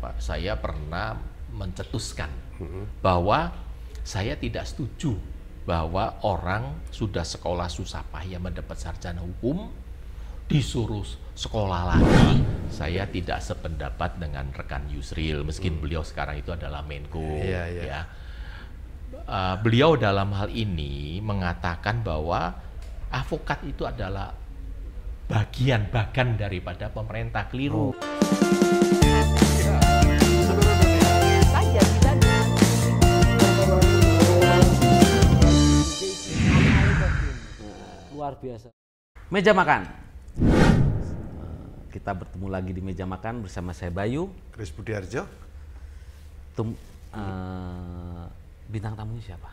Pak, saya pernah mencetuskan bahwa saya tidak setuju bahwa orang sudah sekolah susah payah mendapat sarjana hukum disuruh sekolah lagi. Saya tidak sependapat dengan rekan Yusril, meskipun beliau sekarang itu adalah Menko. Ya. Beliau dalam hal ini mengatakan bahwa avokat itu adalah bagian daripada pemerintah. Keliru. Luar biasa. Meja makan. Kita bertemu lagi di meja makan bersama saya Bayu, Chris Budiarjo. Bintang tamunya siapa?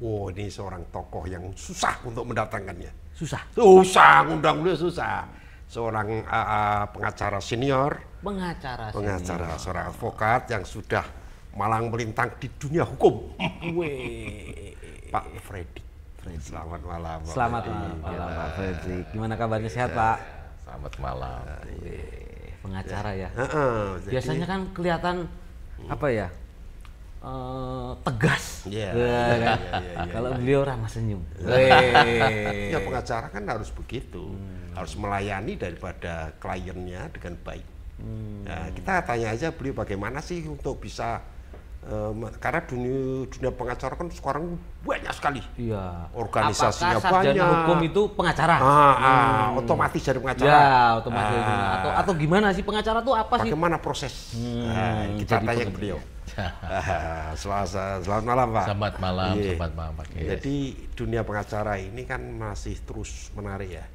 Oh, ini seorang tokoh yang susah untuk mendatangkannya. Susah. Susah, ngundang beliau susah. Seorang pengacara senior. Pengacara, seorang advokat yang sudah malang melintang di dunia hukum. Pak Freddy. Selamat malam. Selamat malam, Pak Freddy. Gimana kabarnya, sehat Pak? Selamat malam. Pengacara ya. Jadi, biasanya kan kelihatan apa ya? Tegas. Kalau beliau ramah senyum. Ya pengacara kan harus begitu, harus melayani daripada kliennya dengan baik. Nah, kita tanya aja beliau bagaimana sih untuk bisa karena dunia pengacara kan sekarang banyak sekali. Iya. Organisasinya apakah sarjana banyak. hukum itu pengacara? Otomatis jadi pengacara. Ya, otomatis. Atau gimana sih pengacara tuh apa sih? Bagaimana proses? Kita tanya ke beliau. Selamat malam Pak. Selamat malam, selamat malam Pak. Jadi dunia pengacara ini kan masih terus menarik ya.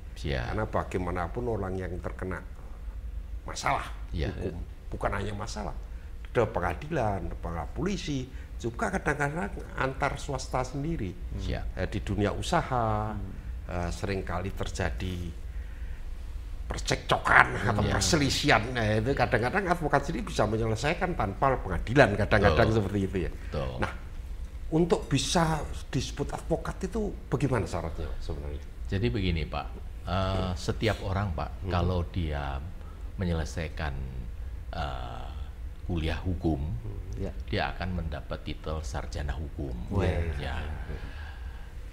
Karena bagaimanapun orang yang terkena masalah hukum, bukan hanya masalah, ada pengadilan, ada polisi, juga kadang-kadang antar swasta sendiri. Di dunia usaha seringkali terjadi percekcokan atau perselisihan. Nah, itu kadang-kadang advokat sendiri bisa menyelesaikan tanpa pengadilan, kadang-kadang seperti itu ya. Nah, untuk bisa disebut advokat itu bagaimana syaratnya sebenarnya? Jadi begini Pak, setiap orang Pak, kalau dia menyelesaikan kuliah hukum, dia akan mendapat titel sarjana hukum.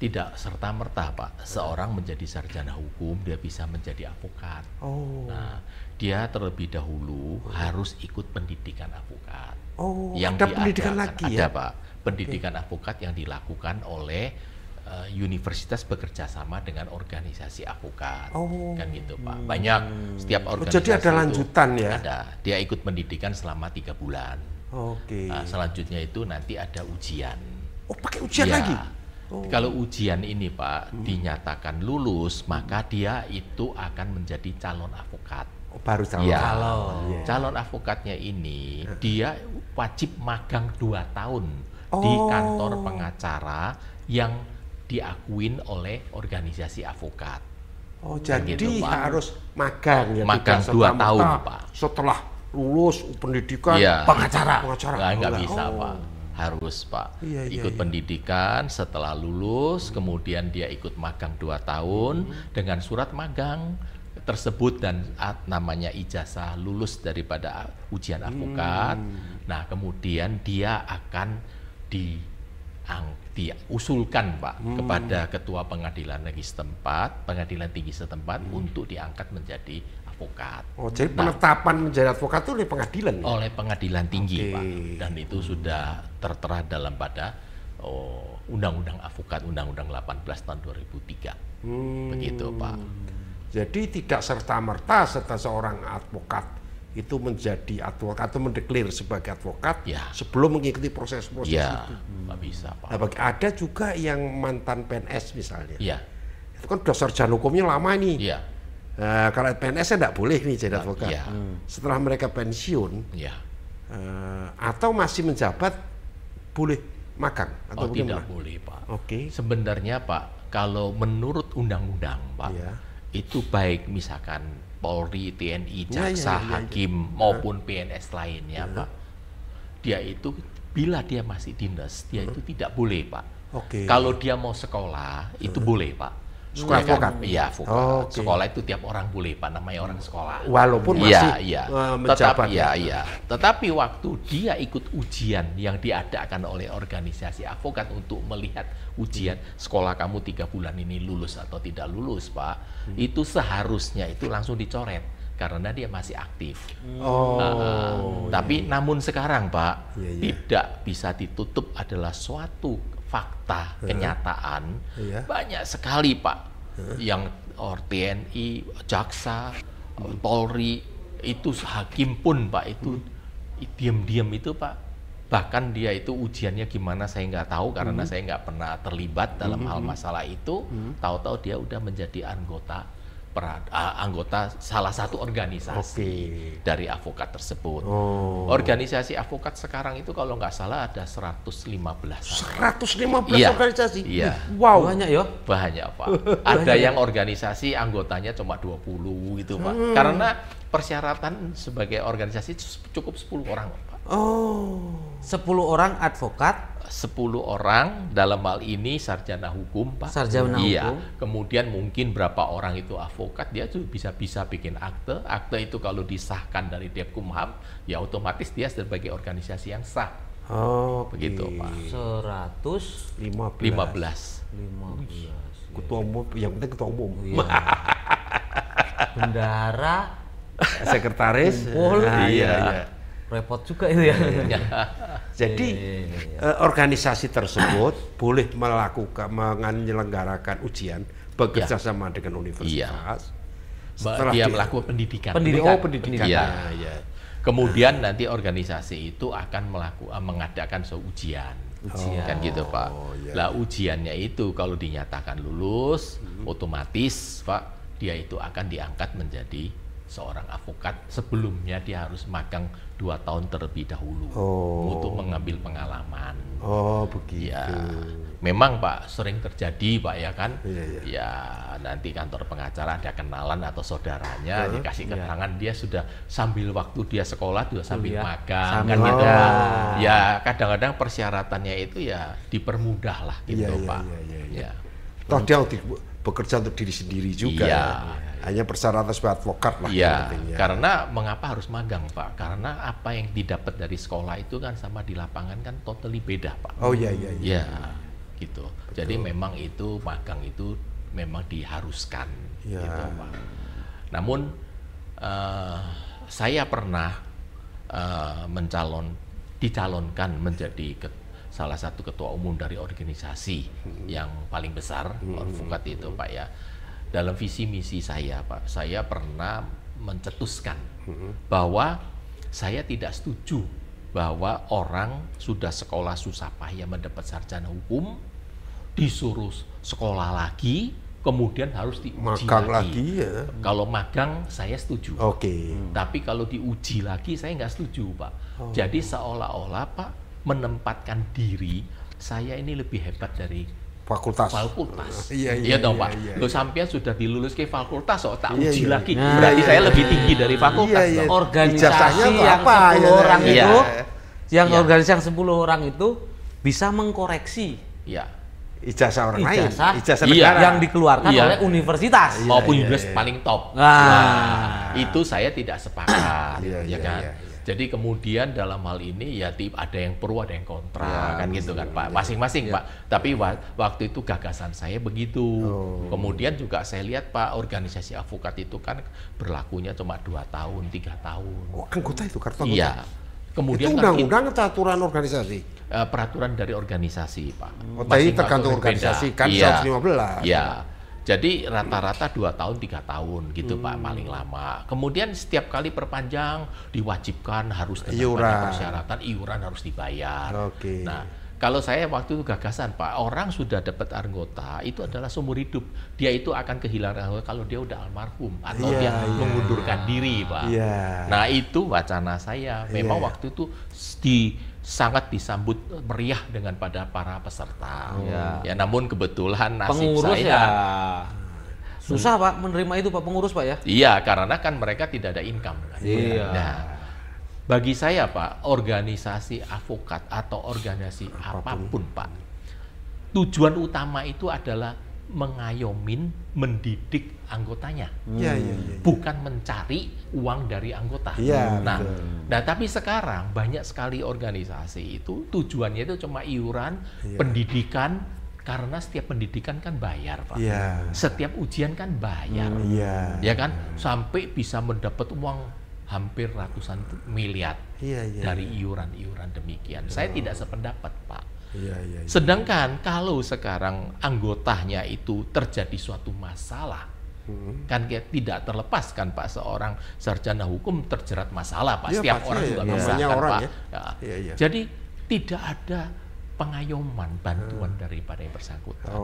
Tidak serta-merta Pak, seorang menjadi sarjana hukum dia bisa menjadi avokat. Nah, dia terlebih dahulu harus ikut pendidikan avokat. Yang ada pendidikan lagi ya? Ada Pak, pendidikan avokat yang dilakukan oleh universitas bekerja sama dengan organisasi avokat. Kan gitu Pak. Banyak setiap organisasi. Jadi ada lanjutan ya? Ada. Dia ikut pendidikan selama 3 bulan. Nah, selanjutnya itu nanti ada ujian. Pakai ujian lagi? Kalau ujian ini Pak dinyatakan lulus, maka dia itu akan menjadi calon avokat. Baru calon. Calon avokatnya ini dia wajib magang 2 tahun di kantor pengacara yang diakuin oleh organisasi avokat. Jadi gitu, harus magang ya? Magang 2 tahun Pak. Setelah lulus pendidikan pengacara. Nggak bisa Pak. Harus Pak, ikut pendidikan, setelah lulus kemudian dia ikut magang 2 tahun dengan surat magang tersebut dan namanya ijazah lulus daripada ujian avokat. Nah kemudian dia akan diusulkan Pak kepada ketua pengadilan tinggi setempat untuk diangkat menjadi avokat. Jadi penetapan menjadi advokat itu oleh pengadilan? Oleh pengadilan tinggi Pak, dan itu sudah tertera dalam pada Undang-Undang Avokat, Undang-Undang 18 tahun 2003. Begitu Pak. Jadi tidak serta-merta seorang advokat itu menjadi advokat atau mendeklir sebagai advokat sebelum mengikuti proses-proses itu. Nggak bisa Pak. Nah, ada juga yang mantan PNS misalnya. Itu kan udah sarjana hukumnya lama ini. Kalau PNS tidak boleh nih jadi advokat. Setelah mereka pensiun, atau masih menjabat, boleh magang atau tidak boleh Pak. Sebenarnya Pak, kalau menurut undang-undang Pak, itu baik misalkan Polri, TNI, jaksa, hakim maupun PNS lainnya Pak, dia itu bila dia masih dinas, dia itu tidak boleh Pak. Kalau dia mau sekolah itu boleh Pak. Sekolah advokat? Iya, advokat. Sekolah itu tiap orang boleh, Pak, namanya orang sekolah. Walaupun masih menjabat. Iya. Tetapi waktu dia ikut ujian yang diadakan oleh organisasi advokat untuk melihat ujian sekolah kamu 3 bulan ini lulus atau tidak lulus, Pak, itu seharusnya itu langsung dicoret karena dia masih aktif. Tapi namun sekarang, Pak, tidak bisa ditutup adalah suatu fakta, kenyataan, banyak sekali, Pak, yang TNI, jaksa, Polri, itu hakim pun, Pak, itu diam-diam itu, Pak, bahkan dia itu ujiannya gimana saya nggak tahu karena saya nggak pernah terlibat dalam hal masalah itu, tahu-tahu dia udah menjadi anggota salah satu organisasi dari advokat tersebut. Organisasi advokat sekarang itu kalau nggak salah ada 115. 115 organisasi? Iya. Wow. Banyak ya? Banyak, Pak. Ada yang organisasi anggotanya cuma 20 gitu, Pak. Karena persyaratan sebagai organisasi cukup 10 orang, Pak. 10 orang advokat, 10 orang dalam hal ini sarjana hukum, Pak. Sarjana hukum. Kemudian mungkin berapa orang itu advokat, dia tuh bisa bikin akte. Akte itu kalau disahkan dari Depkumham, ya otomatis dia sebagai organisasi yang sah. Begitu, Pak. 115. Ketua umum, yang penting ketua umum. Bendara, sekretaris. Iya. Repot juga itu ya. Jadi organisasi tersebut boleh menyelenggarakan ujian bekerja sama dengan universitas. Setelah dia melakukan pendidikan. Pendidikan. Iya. Kemudian nanti organisasi itu akan mengadakan ujian. Kan gitu, Pak. Lah ujiannya itu kalau dinyatakan lulus, otomatis, Pak, dia itu akan diangkat menjadi seorang advokat. Sebelumnya dia harus magang 2 tahun terlebih dahulu untuk mengambil pengalaman. Begitu. Ya, memang, Pak, sering terjadi, Pak, ya kan? Ya, nanti kantor pengacara ada kenalan atau saudaranya dikasih keterangan dia sudah sambil waktu dia sekolah juga sambil magang, kan gitu, Pak. Ya, kadang-kadang persyaratannya itu ya dipermudah lah gitu, Pak. Ya. Toh dia bekerja untuk diri sendiri juga. Hanya persyaratan sebagai advokat lah. Karena mengapa harus magang, Pak? Karena apa yang didapat dari sekolah itu kan sama di lapangan kan totally beda, Pak. Ya, gitu. Betul. Jadi memang itu magang itu memang diharuskan, gitu, Pak. Namun saya pernah dicalonkan menjadi salah satu ketua umum dari organisasi yang paling besar, advokat itu, Pak, ya. Dalam visi misi saya, Pak, saya pernah mencetuskan bahwa saya tidak setuju bahwa orang sudah sekolah susah payah mendapat sarjana hukum, disuruh sekolah lagi, kemudian harus diuji lagi. Kalau magang saya setuju. Tapi kalau diuji lagi saya nggak setuju, Pak. Jadi seolah-olah, Pak, menempatkan diri saya ini lebih hebat dari fakultas. Iya dong, Pak. Lo sampean sudah dilulus ke fakultas, tak uji lagi. Berarti saya lebih tinggi dari fakultas. Organisasi yang 10 orang itu, organisasi yang 10 orang itu bisa mengkoreksi. Ijazah orang lain, ijazah negara yang dikeluarkan oleh universitas maupun universitas paling top. Itu saya tidak sepakat, ya kan. Jadi kemudian dalam hal ini ya ada yang pro, ada yang kontra, kan gitu kan, Pak. Masing-masing, Pak. Tapi waktu itu gagasan saya begitu. Kemudian juga saya lihat, Pak, organisasi advokat itu kan berlakunya cuma 2 tahun, 3 tahun. Anggota itu kartu anggota? Iya. Kemudian itu undang-undang atau aturan organisasi? Peraturan dari organisasi, Pak. Tapi tergantung organisasi, kan 115. Iya. Jadi rata-rata 2 tahun, 3 tahun gitu, Pak, paling lama. Kemudian setiap kali perpanjang diwajibkan harus dengan persyaratan iuran harus dibayar. Nah, kalau saya waktu itu gagasan, Pak, orang sudah dapat anggota itu adalah seumur hidup. Dia itu akan kehilangan anggota kalau dia udah almarhum atau dia mengundurkan diri, Pak. Nah, itu wacana saya. Memang waktu itu sangat disambut meriah dengan pada para peserta. Ya, namun kebetulan nasib pengurus saya susah, Pak, menerima itu, Pak, pengurus, Pak, ya. Iya, karena kan mereka tidak ada income, kan? Nah, bagi saya, Pak, organisasi advokat atau organisasi apapun, Pak, tujuan utama itu adalah mengayomin, mendidik anggotanya, Iya. bukan mencari uang dari anggota. Iya, Nah, betul. nah, tapi sekarang banyak sekali organisasi itu tujuannya itu cuma iuran, pendidikan, karena setiap pendidikan kan bayar, Pak. Iya. Setiap ujian kan bayar, Iya. ya kan, sampai bisa mendapat uang hampir ratusan miliar dari iuran-iuran demikian. Saya tidak sependapat, Pak. Iya. Sedangkan kalau sekarang anggotanya itu terjadi suatu masalah, kan tidak terlepas kan Pak, seorang sarjana hukum terjerat masalah Pak. Iya, Setiap pasti orang ya, juga namanya bisa kan orang Pak. ya. Iya. Jadi tidak ada pengayoman, bantuan daripada yang bersangkutan.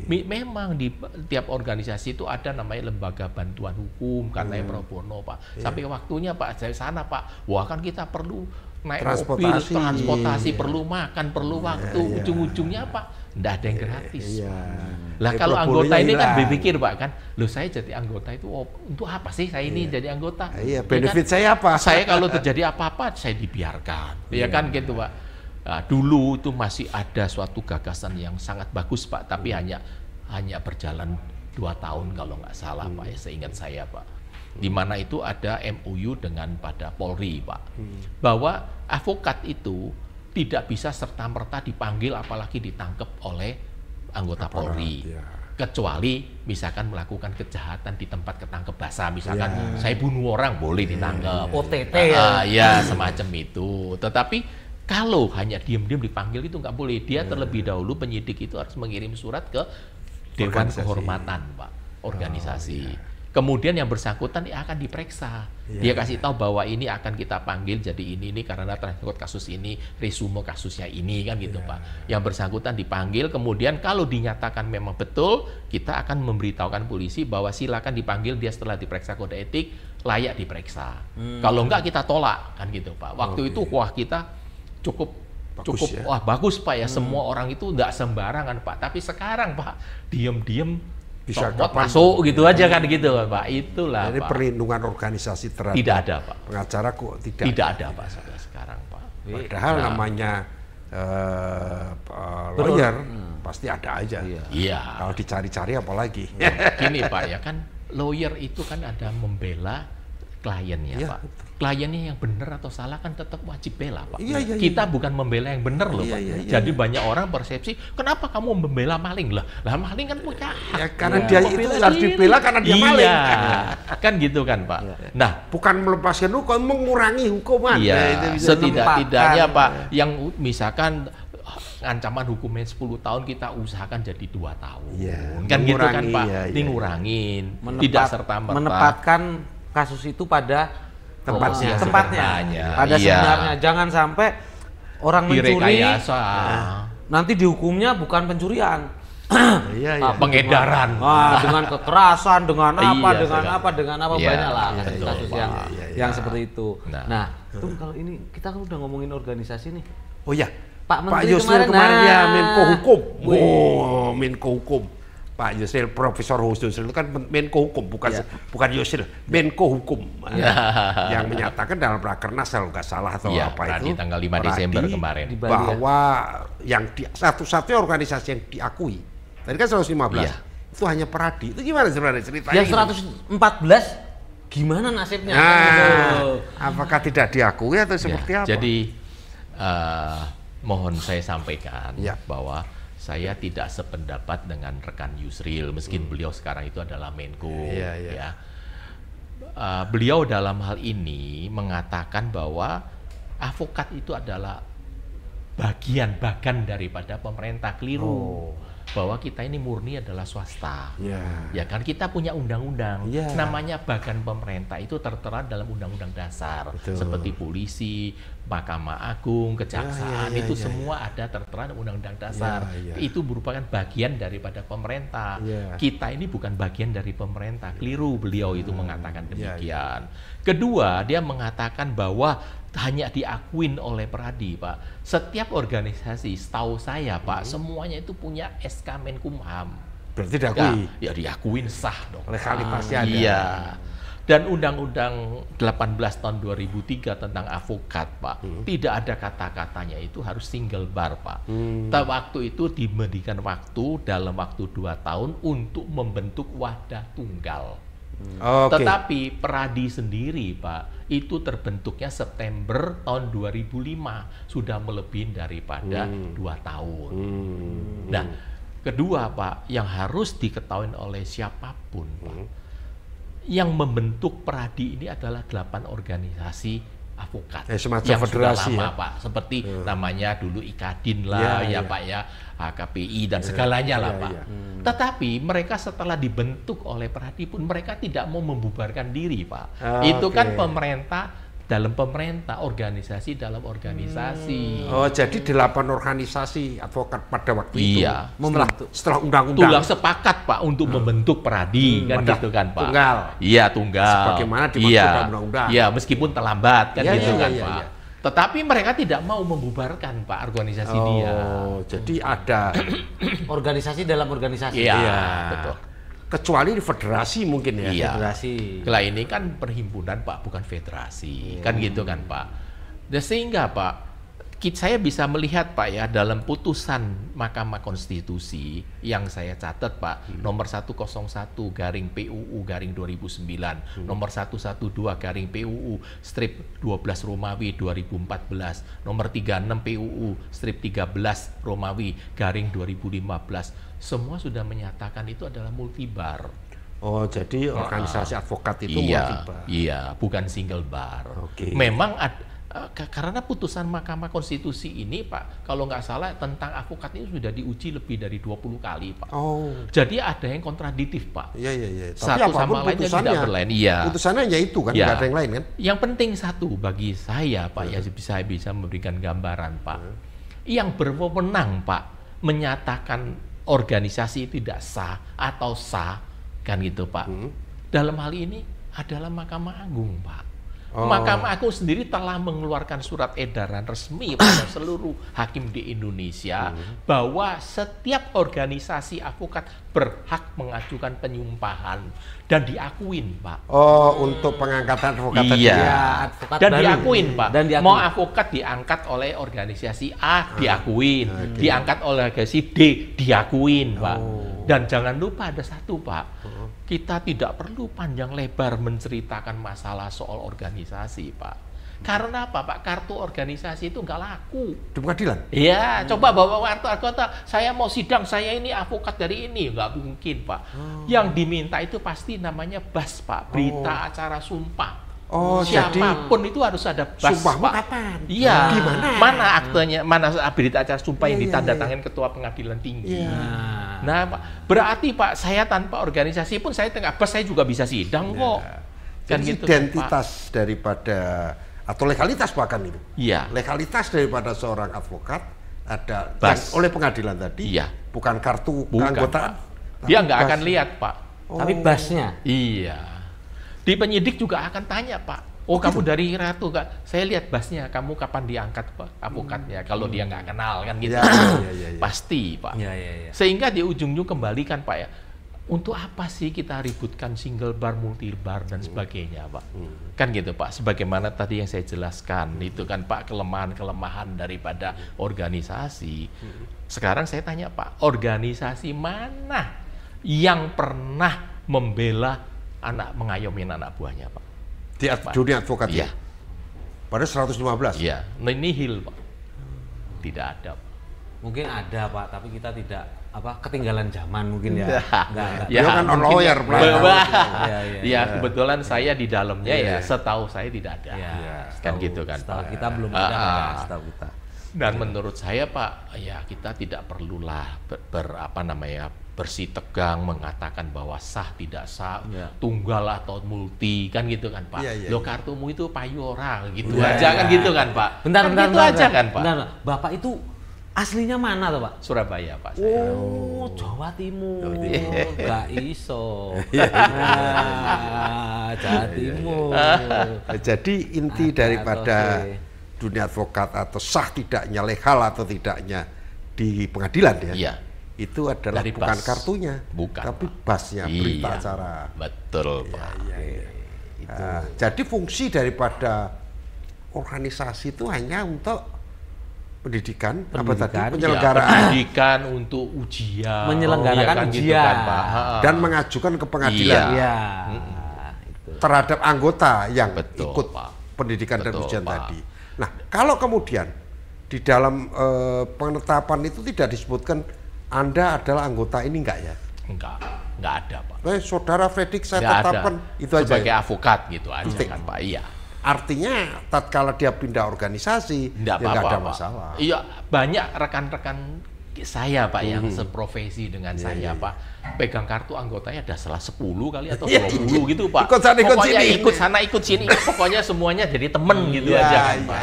Memang di tiap organisasi itu ada namanya lembaga bantuan hukum, katanya pro bono Pak. Sampai waktunya Pak, saya sana Pak, wah kan kita perlu naik mobil, transportasi, perlu makan, perlu waktu, ujung-ujungnya apa? Nggak ada yang gratis. Lah kalau anggota ini kan berpikir Pak kan, loh saya jadi anggota itu untuk apa sih saya ini jadi anggota? Benefit kan, saya apa? Saya kalau terjadi apa-apa saya dibiarkan, ya kan gitu Pak. Nah, dulu itu masih ada suatu gagasan yang sangat bagus Pak, tapi hanya berjalan 2 tahun kalau nggak salah Pak, ya seingat saya Pak. Di mana itu ada MOU dengan pada Polri Pak, bahwa advokat itu tidak bisa serta-merta dipanggil apalagi ditangkap oleh anggota Polri, kecuali misalkan melakukan kejahatan di tempat ketangkep basah, misalkan saya bunuh orang boleh ditangkap, OTT ya semacam itu. Tetapi kalau hanya diam-diam dipanggil itu nggak boleh, dia terlebih dahulu penyidik itu harus mengirim surat ke Dewan Kehormatan Pak, organisasi. Kemudian yang bersangkutan akan diperiksa. Dia kasih tahu bahwa ini akan kita panggil jadi ini karena terkait kasus ini, resume kasusnya ini kan gitu Pak. Yang bersangkutan dipanggil, kemudian kalau dinyatakan memang betul, kita akan memberitahukan polisi bahwa silakan dipanggil dia setelah diperiksa kode etik, layak diperiksa. Kalau enggak kita tolak kan gitu Pak. Waktu itu wah kita cukup wah bagus Pak ya, semua orang itu enggak sembarangan Pak. Tapi sekarang Pak diam-diam bisa masuk gitu aja kan gitu Pak. Itulah jadi Pak. Perlindungan organisasi terhadap tidak ada Pak. Pengacara kok tidak ada Pak sampai sekarang Pak. Padahal namanya lawyer pasti ada aja. Iya. Kalau dicari-cari apalagi. Gini Pak ya kan, lawyer itu kan ada membela kliennya Pak. Betul. Kliennya yang benar atau salah kan tetap wajib bela Pak. Iya. Kita bukan membela yang benar loh Pak. Jadi banyak orang persepsi, kenapa kamu membela maling lah? Lah maling kan punya hak. Ya, karena dia itu harus dibela karena dia maling. Kan gitu kan Pak. Nah, bukan melepaskan hukum, mengurangi hukuman. Iya, setidak-tidaknya Pak, yang misalkan ancaman hukumnya 10 tahun kita usahakan jadi 2 tahun. Kan gitu kan Pak. Ngurangin, tidak serta-merta. Menempatkan kasus itu pada tempatnya. Pada sebenarnya. Jangan sampai orang mencuri nanti dihukumnya bukan pencurian. Pengedaran. Dengan kekerasan, dengan apa banyak lah kasus yang seperti itu. Nah, itu kalau ini kita kan udah ngomongin organisasi nih. Oh ya, Pak Menteri kemarin ya Menko Hukum. Menko Hukum. Pak Yusril, Profesor Yusril itu kan Menko Hukum, bukan Yusril, Menko Hukum. Yang menyatakan dalam rakernas kalau nggak salah atau apa itu, tanggal 5 Desember kemarin, bahwa yang satu-satunya organisasi yang diakui, tadi kan 115, itu hanya Peradi. Itu gimana sebenarnya ceritanya? Yang 114 gimana nasibnya? Apakah tidak diakui atau seperti apa? Jadi mohon saya sampaikan bahwa saya tidak sependapat dengan rekan Yusril, meskipun beliau sekarang itu adalah Menko. Beliau dalam hal ini mengatakan bahwa advokat itu adalah bagian daripada pemerintah. Keliru. Bahwa kita ini murni adalah swasta. Ya kan kita punya undang-undang. Namanya bagan pemerintah itu tertera dalam undang-undang dasar. Seperti polisi, Mahkamah Agung, Kejaksaan, itu semua ada tertera dalam undang-undang dasar. Itu merupakan bagian daripada pemerintah. Kita ini bukan bagian dari pemerintah. Keliru beliau itu mengatakan demikian. Kedua, dia mengatakan bahwa hanya diakuin oleh Peradi, Pak. Setiap organisasi, setahu saya, Pak, semuanya itu punya SK Menkumham. Berarti diakui? Ya diakuin sah dong. Legalitasnya ada. Iya. Dan Undang-Undang 18 tahun 2003 tentang avokat, Pak, tidak ada kata-katanya itu harus single bar, Pak. Waktu itu diberikan waktu dalam waktu 2 tahun untuk membentuk wadah tunggal. Tetapi Peradi sendiri, Pak, itu terbentuknya September tahun 2005, sudah melebihi daripada 2 tahun. Nah, kedua, Pak, yang harus diketahui oleh siapapun, Pak, yang membentuk Peradi ini adalah 8 organisasi avokat yang federasi sudah lama, ya? Pak. Seperti namanya dulu IKADIN lah, Pak ya, HKPI dan segalanya lah, Pak. Tetapi mereka setelah dibentuk oleh Peradi pun mereka tidak mau membubarkan diri, Pak. Itu kan pemerintah dalam pemerintah, organisasi dalam organisasi. Jadi 8 organisasi advokat pada waktu itu setelah undang-undang tulang sepakat, Pak, untuk membentuk Peradi, kan gitu kan, Pak. Tunggal. Iya, tunggal. Sebagaimana dimaksud undang-undang. Iya, meskipun terlambat, kan gitu kan, Pak. Tetapi mereka tidak mau membubarkan, Pak, organisasi dia. Jadi ada organisasi dalam organisasi. Iya, betul. Kecuali di federasi mungkin ya. Iya. Federasi. Lah ini kan perhimpunan, Pak, bukan federasi. Kan gitu kan, Pak. Dan sehingga, Pak, saya bisa melihat, Pak, ya, dalam putusan Mahkamah Konstitusi yang saya catat, Pak, nomor 101 garing PUU garing 2009, nomor 112 garing PUU strip 12 Romawi 2014, nomor 36 PUU strip 13 Romawi garing 2015, semua sudah menyatakan itu adalah multibar. Jadi organisasi advokat itu multibar. Iya, bukan single bar. Memang karena putusan Mahkamah Konstitusi ini, Pak, kalau nggak salah tentang avokat ini sudah diuji lebih dari 20 kali, Pak. Jadi ada yang kontradiktif, Pak. Iya. Satu sama lainnya tidak berlain. Iya. Putusannya ya itu kan, nggak ada yang lain kan? Yang penting satu bagi saya, Pak, ya bisa memberikan gambaran, Pak. Yang berwenang, Pak, menyatakan organisasi tidak sah atau sah, kan gitu, Pak. Dalam hal ini adalah Mahkamah Agung, Pak. Mahkamah Agung sendiri telah mengeluarkan surat edaran resmi pada seluruh hakim di Indonesia bahwa setiap organisasi avokat berhak mengajukan penyumpahan dan diakuin, Pak. Untuk pengangkatan advokat tadi. Advokat dan baru. Diakuin, Pak. Dan diakuin. Mau avokat diangkat oleh organisasi A, diakuin. Diangkat oleh organisasi D, diakuin, Pak. Dan jangan lupa ada satu, Pak. Kita tidak perlu panjang lebar menceritakan masalah soal organisasi, Pak. Karena apa, Pak? Kartu organisasi itu nggak laku. Di pengadilan? Iya, coba bawa kartu anggota. Saya mau sidang, saya ini avokat dari ini. Nggak mungkin, Pak. Yang diminta itu pasti namanya BAS, Pak. Berita acara sumpah. Siapapun itu harus ada BAS, sumpahmu Pak. Kapan? Iya. Gimana? Mana aktenya, mana berita acara sumpah yang ditandatangani Ketua Pengadilan Tinggi. Nah, Pak, berarti, Pak, saya tanpa organisasi pun saya tengah BAS saya juga bisa sidang kok. Kan jadi gitu, identitas Pak, daripada atau legalitas bahkan itu. Iya. Legalitas daripada seorang advokat ada oleh pengadilan tadi. Iya. Bukan kartu keanggotaan. Dia nggak akan lihat, Pak. Tapi BAS-nya. Iya. Di penyidik juga akan tanya, Pak. Kamu dari Ratu, Kak. Saya lihat BAS-nya. Kamu kapan diangkat, Pak, avokatnya? Kalau dia nggak kenal kan gitu. Ya. Pasti, Pak. Ya. Sehingga di ujung-ujung kembali kan, Pak, ya. Untuk apa sih kita ributkan single bar, multi bar dan sebagainya, Pak? Kan gitu, Pak. Sebagaimana tadi yang saya jelaskan, itu kan, Pak, kelemahan-kelemahan daripada organisasi. Sekarang saya tanya, Pak, organisasi mana yang pernah membela mengayomin anak buahnya, Pak? Di dunia advokat ya? Pada 115? Iya, nihil, Pak. Tidak ada, Pak. Mungkin ada, Pak, tapi kita tidak ketinggalan zaman mungkin ya. Enggak. Ya kan lawyer, ya kebetulan saya di dalamnya ya, setahu saya tidak ada. Kan gitu kan, Pak. Kita belum ada, setahu kita. Dan menurut saya, Pak, ya kita tidak perlulah bersih tegang mengatakan bahwa sah tidak sah, tunggal atau multi, kan gitu kan, Pak. Lo kartumu itu payora gitu aja kan gitu kan, Pak. Bentar, aja kan, Pak. Bapak itu aslinya mana tuh, Pak? Surabaya, Pak. Jawa Timur. Gak iso. Jawa Timur. Jadi inti daripada dunia advokat atau sah tidaknya, legal atau tidaknya di pengadilan ya. Itu adalah bukan kartunya, tapi BAS-nya, berita acara. Betul, Pak. Jadi fungsi daripada organisasi itu hanya untuk pendidikan. Apa tadi? Penyelenggaraan. Pendidikan untuk ujian. Menyelenggarakan ujian. Gitu kan, Pak. Dan mengajukan ke pengadilan. Terhadap anggota yang ikut pendidikan dan ujian tadi. Nah, kalau kemudian di dalam penetapan itu tidak disebutkan Anda adalah anggota ini enggak ya? Enggak ada, Pak. Saudara Fredrik saya tetapkan itu aja. Sebagai advokat gitu aja kan, Pak. Iya. Artinya tatkala dia pindah organisasi, nggak ada masalah. Iya, banyak rekan-rekan saya, Pak, yang seprofesi dengan saya, Pak, pegang kartu anggotanya ada salah 10 kali atau 20 gitu, Pak. Pokoknya ikut sana, ikut sini, pokoknya semuanya jadi temen gitu aja kan, Pak.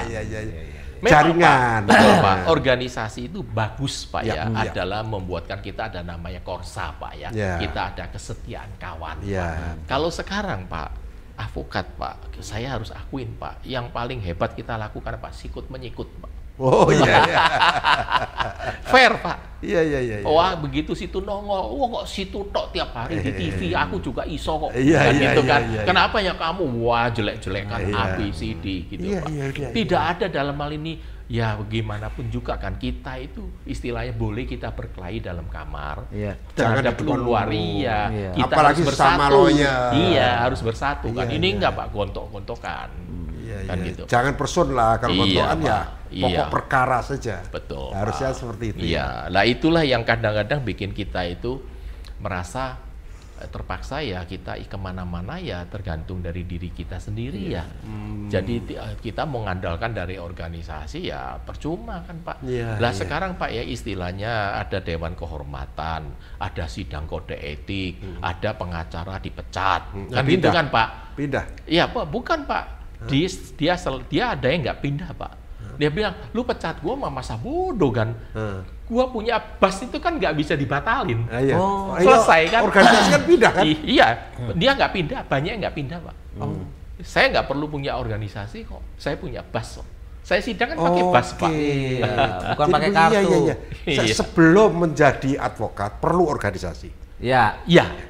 Memang, jaringan, Pak, organisasi itu bagus, Pak, adalah membuatkan kita ada namanya korsa, Pak, ya. Kita ada kesetiaan kawan, Pak. Kalau sekarang, Pak, advokat, Pak, saya harus akuin, Pak, yang paling hebat kita lakukan, Pak, sikut menyikut, Pak. Oh iya. Fair, Pak. Iya. Wah, begitu situ nongol, wah kok situ tok tiap hari di TV, aku juga iso kok. Gitu kan. Kenapa ya kamu? Wah, jelek-jelekan A, B, C, D gitu, Pak. Tidak ada dalam hal ini. Ya bagaimanapun juga kan kita itu istilahnya boleh kita berkelahi dalam kamar, jangan keluar, kita apalagi harus bersatu, harus bersatu kan. Ini enggak, Pak, gontok-gontokan, kan gitu. Jangan person lah, kalau gontokan pokok perkara saja. Betul. Harusnya Pak. Seperti itu. Iya, lah itulah yang kadang-kadang bikin kita itu merasa terpaksa kita kemana-mana tergantung dari diri kita sendiri Jadi kita mengandalkan dari organisasi percuma kan, Pak. Sekarang, Pak, istilahnya ada dewan kehormatan, ada sidang kode etik, ada pengacara dipecat, kan gitu kan, Pak? Pindah? Iya, Pak, bukan, Pak. Dia ada yang nggak pindah, Pak. Dia bilang, lu pecat gua masa bodoh kan? Gua punya bas itu kan nggak bisa dibatalin. Selesai kan? Organisasi kan pindah kan? Iya, dia nggak pindah, banyak yang nggak pindah, Pak. Saya nggak perlu punya organisasi kok, saya punya bas kok. Saya sidang kan pakai bas, Pak. Bukan pakai kartu. Sebelum menjadi advokat perlu organisasi. Iya.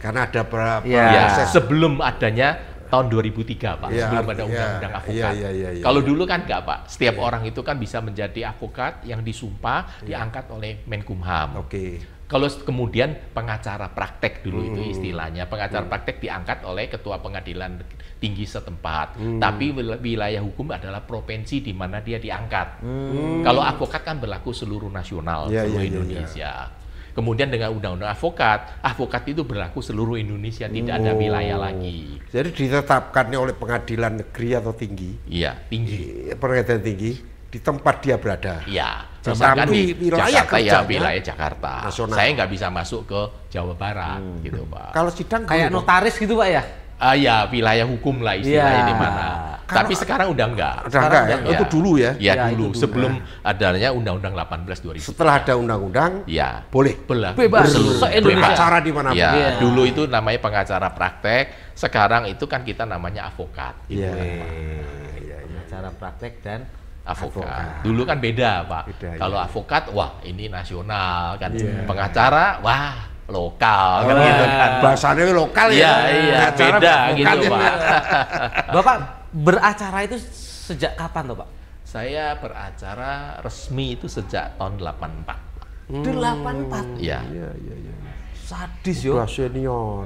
Karena ada berapa proses. Sebelum adanya tahun 2003, Pak, sebelum ada undang-undang advokat. Kalau dulu kan enggak, Pak. Setiap orang itu kan bisa menjadi advokat yang disumpah, diangkat oleh Menkumham. Kalau kemudian pengacara praktek dulu itu istilahnya, pengacara praktek diangkat oleh ketua pengadilan tinggi setempat. Tapi wilayah hukum adalah provinsi di mana dia diangkat. Kalau advokat kan berlaku seluruh nasional, seluruh Indonesia. Kemudian dengan undang-undang advokat itu berlaku seluruh Indonesia, tidak ada wilayah lagi. Jadi ditetapkannya oleh pengadilan negeri atau tinggi? Iya, tinggi. Pengadilan tinggi di tempat dia berada. Iya. Tapi wilayah Jakarta, wilayah Jakarta. Nasional. Saya nggak bisa masuk ke Jawa Barat, gitu, Pak. Kalau sidang kayak notaris gitu, Pak, ya? Ya, wilayah hukum lah istilahnya di mana. Tapi sekarang udah enggak. Itu dulu ya? Ya, dulu. Sebelum adanya Undang-Undang 18 2000. Setelah ada undang-undang, boleh. Bebas. Pengacara di mana pun. Dulu itu namanya pengacara praktek. Sekarang itu kan kita namanya advokat. Pengacara praktek dan advokat. Dulu kan beda, Pak. Kalau advokat, wah ini nasional kan. Pengacara, wah lokal kan gitu kan. Bahasanya lokal ya. Iya, beda gitu, Pak. Bapak beracara itu sejak kapan tuh, Pak? Saya beracara resmi itu sejak tahun 84. 84? Iya. Sadis yo. Udah senior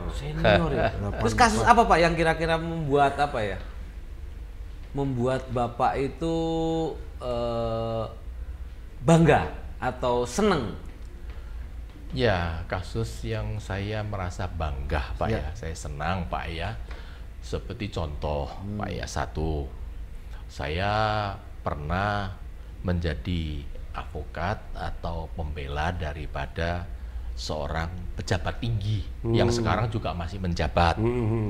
ya. Terus kasus apa, Pak, yang kira-kira membuat apa ya? Membuat Bapak itu bangga atau seneng? Ya, kasus yang saya merasa bangga, Pak, ya. Saya senang, Pak, ya. Seperti contoh, Pak, ya, satu, saya pernah menjadi advokat atau pembela daripada seorang pejabat tinggi yang sekarang juga masih menjabat,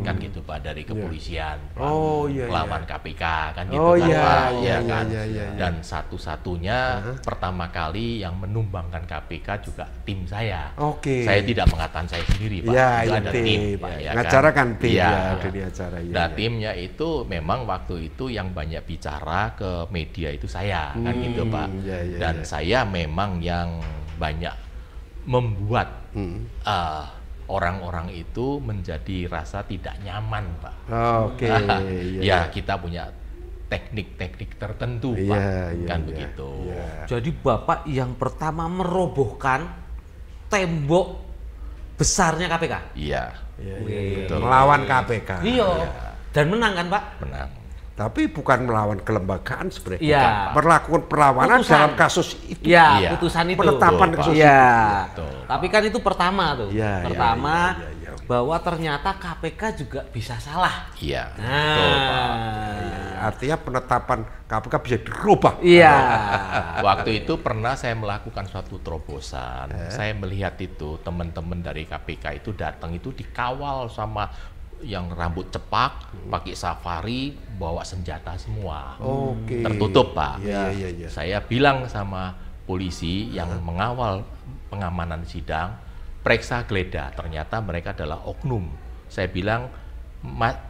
kan gitu, Pak, dari kepolisian, lawan KPK, kan gitu, kan, Pak, kan. Dan satu-satunya pertama kali yang menumbangkan KPK juga tim saya. Saya tidak mengatakan saya sendiri, Pak, itu ada tim, Pak, ya, ngacara kan tim, dunia acara. Nah, timnya itu memang waktu itu yang banyak bicara ke media itu saya, kan gitu, Pak. Dan saya memang yang banyak membuat orang-orang itu menjadi rasa tidak nyaman, Pak. Oke. Ya, kita punya teknik-teknik tertentu, Pak. Kan begitu. Jadi Bapak yang pertama merobohkan tembok besarnya KPK. Iya. Melawan KPK. Iya. Dan menang kan, Pak? Menang. Tapi bukan melawan kelembagaan sebenarnya. Iya. Melakukan perlawanan dalam kasus itu. Iya, putusan itu. Penetapan kasus itu. Iya. Tapi kan itu pertama tuh. Pertama bahwa ternyata KPK juga bisa salah. Iya. Betul, Pak. Artinya penetapan KPK bisa dirubah. Iya. Waktu itu pernah saya melakukan suatu terobosan. Saya melihat itu teman-teman dari KPK itu datang itu dikawal sama yang rambut cepak, pakai safari, bawa senjata semua. Tertutup, Pak. Saya bilang sama polisi yang mengawal pengamanan sidang, periksa geledah. Ternyata mereka adalah oknum. Saya bilang,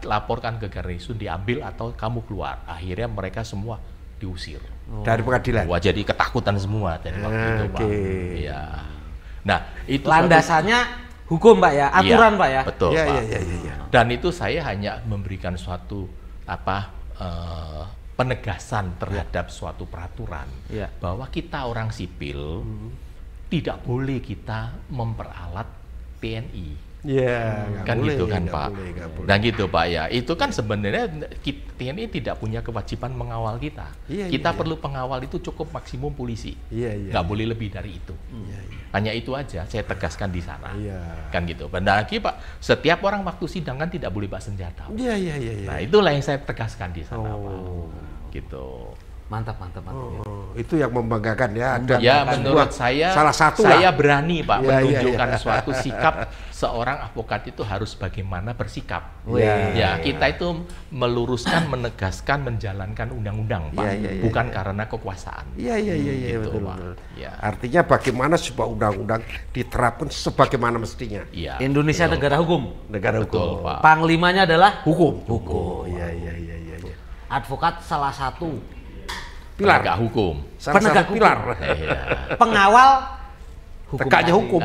laporkan ke garnisun, diambil atau kamu keluar. Akhirnya mereka semua diusir. Dari pengadilan? Wah, jadi ketakutan semua dari waktu itu, Pak. Iya. Nah, itu landasannya hukum, Pak ya, aturan, Pak ya. Betul, Pak. Dan itu saya hanya memberikan suatu penegasan terhadap suatu peraturan bahwa kita orang sipil tidak boleh kita memperalat TNI. Kan boleh, gitu kan, Pak. Dan gitu, Pak ya. Itu kan sebenarnya TNI tidak punya kewajiban mengawal kita. Kita perlu pengawal itu cukup maksimum polisi. Nggak boleh lebih dari itu. Hanya itu aja saya tegaskan di sana. Kan gitu. Dan lagi, Pak, setiap orang waktu sidang kan tidak boleh bawa senjata. Nah, itulah yang saya tegaskan di sana, Pak. Gitu. Mantap. Itu yang membanggakan ya. Menurut saya, salah satu saya berani, Pak, menunjukkan suatu sikap seorang advokat itu harus bagaimana bersikap. Kita itu meluruskan, menegaskan, menjalankan undang-undang, Pak, bukan karena kekuasaan. Gitu, betul. Artinya bagaimana sebuah undang-undang diterapkan sebagaimana mestinya. Indonesia negara hukum. Negara hukum. Pak. Panglimanya adalah hukum. Advokat salah satu pilar hukum. Penegak pilar. Pengawal hukum. Tegaknya hukum.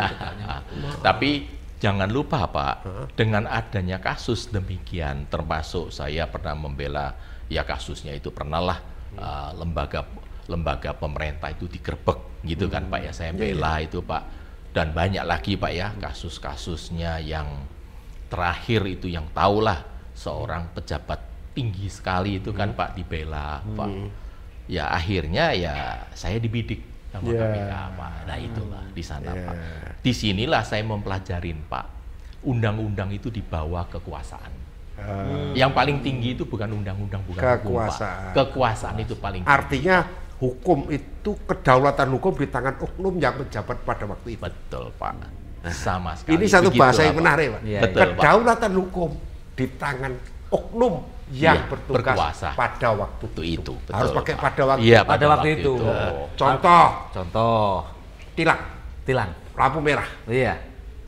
Tapi jangan lupa, Pak, dengan adanya kasus demikian, termasuk saya pernah membela, ya kasusnya itu pernahlah lembaga pemerintah itu digerebek, gitu kan, Pak ya, saya bela itu, Pak. Dan banyak lagi, Pak ya, kasus-kasusnya yang terakhir itu yang tahulah seorang pejabat tinggi sekali itu kan, Pak, dibela, Pak. Ya akhirnya ya saya dibidik sama KPK, Pak. Nah itulah di sana, Pak. Disinilah saya mempelajarin, Pak, undang-undang itu di bawah kekuasaan. Yang paling tinggi itu bukan undang-undang, bukan kekuasaan. Hukum, Pak. Kekuasaan itu paling tinggi. Artinya hukum itu, kedaulatan hukum di tangan oknum yang menjabat pada waktu itu. Betul, Pak. Sama sekali. Ini satu bahasa yang menarik, Pak. Betul, kedaulatan hukum di tangan oknum yang bertugas berkuasa pada waktu itu. Betul, harus pakai Pak. pada waktu. Pada waktu itu. Contoh. Tilang. Lampu merah.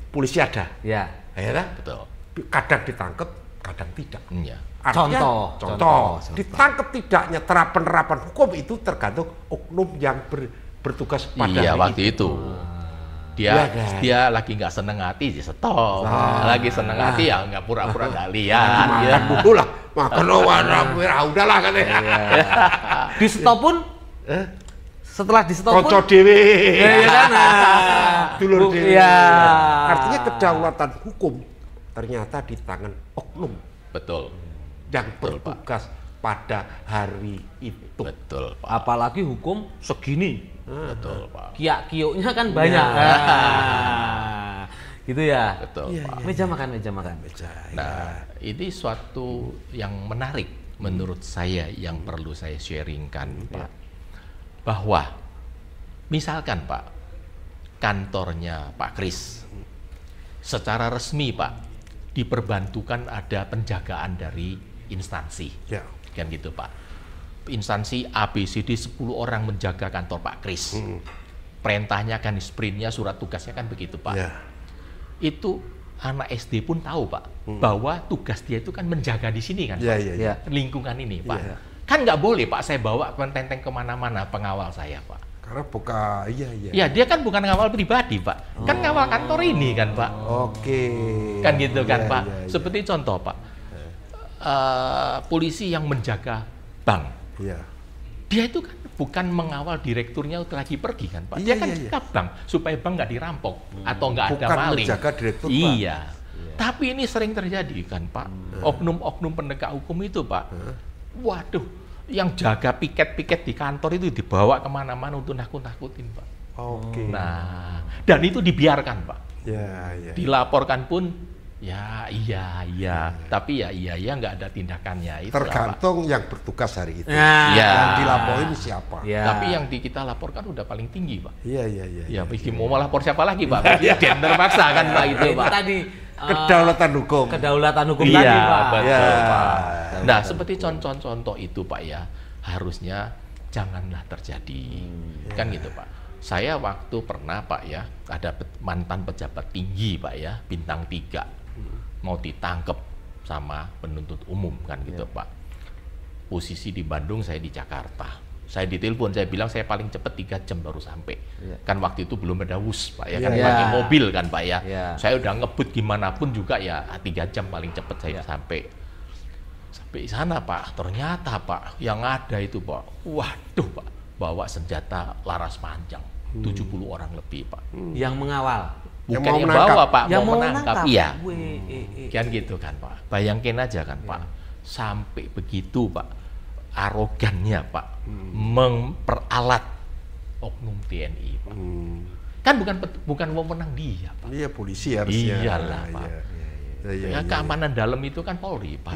Polisi ada. Ya kan? Betul. Kadang ditangkap, kadang tidak. Artinya, contoh. Ditangkap tidaknya penerapan hukum itu tergantung oknum yang bertugas pada waktu itu. Dia lagi nggak seneng hati, dia stop. Lagi seneng hati ya nggak pura-pura nggak lihat. Makan dulu lah, makan warna merah, udahlah katanya. Di stop pun, setelah di stop pun. Kocok dewe. Dulur dewe. Artinya kedaulatan hukum ternyata di tangan oknum. Betul. Yang bertugas pada hari itu. Betul, Pak. Apalagi hukum segini. Betul, Pak. Kiak-kioknya kan banyak. Gitu ya. Betul, Pak. Meja makan. Nah, ini suatu yang menarik menurut saya yang perlu saya sharingkan, Pak. Bahwa misalkan, Pak, kantornya Pak Kris secara resmi, Pak, diperbantukan ada penjagaan dari instansi. Kan gitu, Pak. Instansi ABCD 10 orang menjaga kantor Pak Kris. Perintahnya kan, sprintnya, surat tugasnya kan begitu, Pak. Itu anak SD pun tahu, Pak, bahwa tugas dia itu kan menjaga di sini kan, Pak. Lingkungan ini, Pak. Kan nggak boleh, Pak, saya bawa penteng kemana-mana pengawal saya, Pak. Karena bukan, iya. Dia kan bukan ngawal pribadi, Pak. Kan ngawal kantor ini kan, Pak. Oke. Kan gitu kan, Pak. Seperti contoh, Pak. Polisi yang menjaga bank. Iya. Dia itu kan bukan mengawal direkturnya lagi pergi kan, Pak. Dia kan jaga bank supaya bank nggak dirampok atau nggak ada maling. Bukan menjaga direktur, Pak. Iya. Tapi ini sering terjadi kan, Pak. Oknum-oknum penegak hukum itu, Pak. Waduh. Yang jaga piket-piket di kantor itu dibawa kemana-mana untuk nakut-nakutin, Pak. Oke. Nah, dan itu dibiarkan, Pak. Ya. Dilaporkan pun, iya. Tapi iya nggak ada tindakannya. Itu tergantung yang bertugas hari itu. Yang dilaporin siapa. Tapi yang kita laporkan udah paling tinggi, Pak. Iya. Mau melapor siapa lagi, Pak? Dan terpaksa kan, Pak, itu, Pak. Tadi kedaulatan hukum tadi, Pak. Betul, Pak. Nah, seperti contoh-contoh itu, Pak, ya, harusnya janganlah terjadi. Kan gitu, Pak. Saya waktu pernah, Pak, ya, ada mantan pejabat tinggi, Pak, ya, bintang 3 mau ditangkap sama penuntut umum, kan gitu, Pak. Posisi di Bandung, saya di Jakarta. Saya ditelepon, saya bilang saya paling cepat 3 jam baru sampai. Kan waktu itu belum ada WUS, Pak, ya, kan pakai mobil kan, Pak, ya. Saya udah ngebut gimana pun juga ya 3 jam paling cepat saya sampai di sana, Pak. Ternyata, Pak, yang ada itu, Pak, waduh, Pak, bawa senjata laras panjang, 70 orang lebih, Pak. Yang mengawal. Bukan yang bawa, Pak, yang mau menangkap. Iya. Kan gitu kan, Pak. Bayangin aja kan, Pak. Sampai begitu, Pak. Arogannya, Pak, memperalat oknum TNI, Pak. Kan bukan wewenang dia, Pak. Iya, polisi harusnya. Iyalah, Pak. Keamanan dalam itu kan Polri, Pak.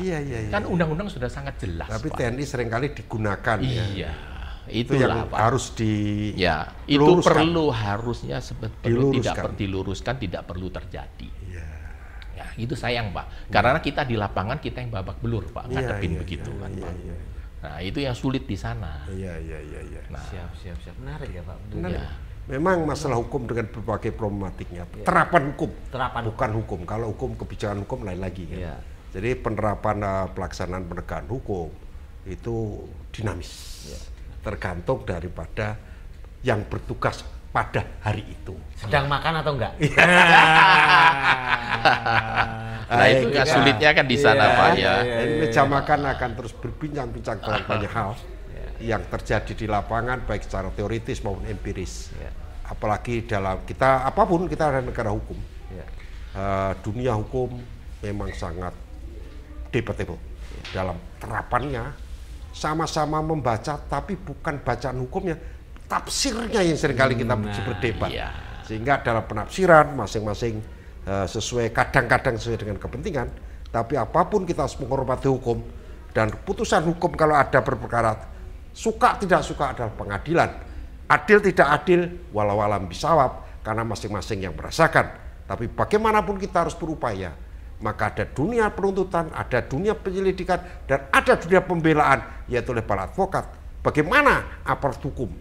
Kan undang-undang sudah sangat jelas, tapi Pak. TNI seringkali digunakan. Iya, itulah, Pak. Harus itu perlu harusnya diluruskan, tidak perlu terjadi. Ya, itu sayang, Pak. Karena kita di lapangan kita yang babak belur, Pak, ngadepin begitu kan, Pak. Nah, itu yang sulit di sana. Iya. Nah, siap. Menarik ya, Pak. Menarik. Memang masalah hukum dengan berbagai problematiknya. Terapan hukum, bukan hukum. Kalau hukum, kebijakan hukum lain lagi. Kan? Jadi penerapan pelaksanaan penegakan hukum itu dinamis. Tergantung daripada yang bertugas pada hari itu. Sedang makan atau enggak? Nah, itu kan sulitnya kan di sana, Pak, ya. Meja makan akan terus berbincang-bincang tentang banyak hal yang terjadi di lapangan, baik secara teoritis maupun empiris. Apalagi dalam apapun kita ada negara hukum. Dunia hukum memang sangat debatable dalam terapannya. Sama-sama membaca, tapi bukan bacaan hukumnya, tafsirnya yang seringkali kita berdebat. Sehingga dalam penafsiran masing-masing sesuai, kadang-kadang sesuai dengan kepentingan, tapi apapun kita harus menghormati hukum, dan putusan hukum kalau ada berperkara, suka tidak suka adalah pengadilan. Adil tidak adil, walau alam bisawab, karena masing-masing yang merasakan. Tapi bagaimanapun kita harus berupaya, maka ada dunia penuntutan, ada dunia penyelidikan, dan ada dunia pembelaan, yaitu oleh para advokat. Bagaimana aparat hukum,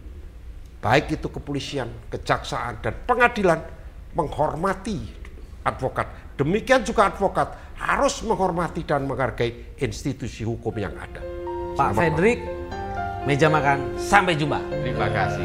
baik itu kepolisian, kejaksaan, dan pengadilan, menghormati advokat. Demikian juga advokat harus menghormati dan menghargai institusi hukum yang ada. Pak Fredrik, Meja Makan, sampai jumpa. Terima kasih.